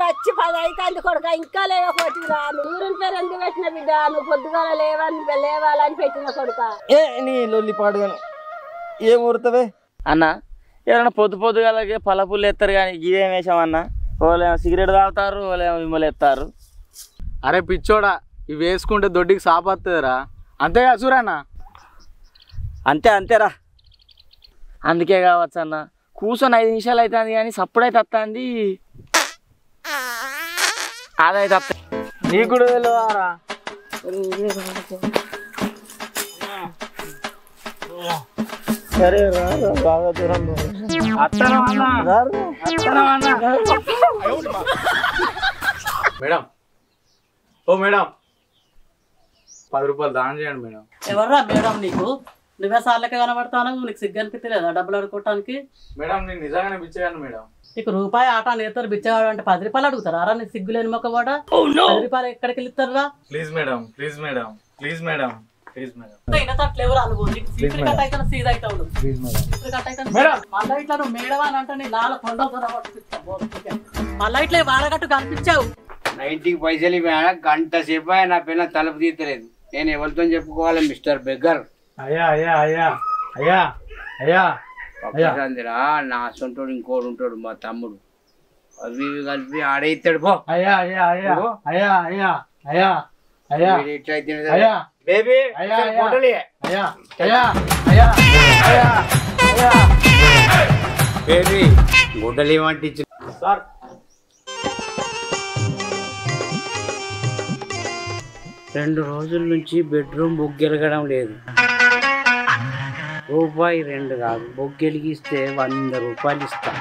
వచ్చి 10 అవుతుంది కొడుక ఇంకా లేకపోతురా ఊరిని పేరు ఎందుకు పెట్టిన బిడ్డ నువ్వు పొద్దుగాల లేవాలని పెట్టిన కొడుక ఏ నీ లొల్లి పాడుగాను ఏం ఊరుతావే అన్న ఎవరైనా పొద్దుగాలకి పల్లపుల్లు ఎత్తారు కానీ ఇదేం వేసామన్నా వాళ్ళేమో సిగరెట్ తాగుతారు వాళ్ళేమో విమ్మలు ఎత్తారు. అరే పిచ్చోడా ఇవి వేసుకుంటే దొడ్డికి సాపత్తుందిరా అంతేగా చూరన్న. అంతేరా అందుకే కావచ్చు అన్న కూర్చొని 5 నిమిషాలు అవుతుంది కానీ సప్పుడైతే వస్తుంది అదైతే వస్తుంది నీకు కూడా తెలియదారా సరే రా బాగా దూరం మేడం ఓ మేడం 10 రూపాయలు దానం చేయండి మేడం. ఎవర్రా మేడం నీకు నువ్వే సార్లకే కనబడతాను నీకు సిగ్గు అనిపించలేదా డబ్బులు అడుకోవటానికి? మేడం నేను నిజంగానే బిచ్చగాను మేడం. నీకు రూపాయి ఆట నేతలు బిచ్చగాడు అంటే 10 రూపాయలు అడుగుతారా రా నీ సిగ్గులేని మొక్క కూడా 10 రూపాయలు ఎక్కడికి వెళ్తారా? Please madam please madam please madam please madam ఇనతట్లేవురా నువ్వు నీకు సీట్లు కట్ అయితే సీజ్ అవుతావు ప్లీజ్ మేడం కట్ అయితే మళ్ళీ ఇట్లా నువ్వు మేడం అని అంటే నీ నాలుగు కొండ మళ్ళీ ఇట్లా వాడగట్టు కనిపించావు. 90కి పైసలు ఇవ్వా గంట సేపు నా పిల్ల తలుపు తీయలేదు. నేను ఎవరితో చెప్పుకోవాలి మిస్టర్ బెగ్గర్? అయ్యా అయ్యా అయ్యా అయ్యా అయ్యా పక్కరా నా సొంటోడు ఇంకోడు ఉంటాడు మా తమ్ముడు అవి ఇవి కలిపి ఆడేస్తాడు పో. అయ్యా అయ్యా అయ్యా అయ్యా అయ్యా అయ్యా అయ్యా ఎట్లయితే అయ్యా బేబీ అయ్యా ఫోటోలే అయ్యా అయ్యా అయ్యా అయ్యా అయ్యా బేబీ గుడ్డలు ఏమంటే సార్ 2 రోజుల నుంచి బెడ్రూమ్ బొగ్గెలగడం లేదు. రూపాయి 2 కాదు బొగ్గెలిగిస్తే 100 రూపాయలు ఇస్తా.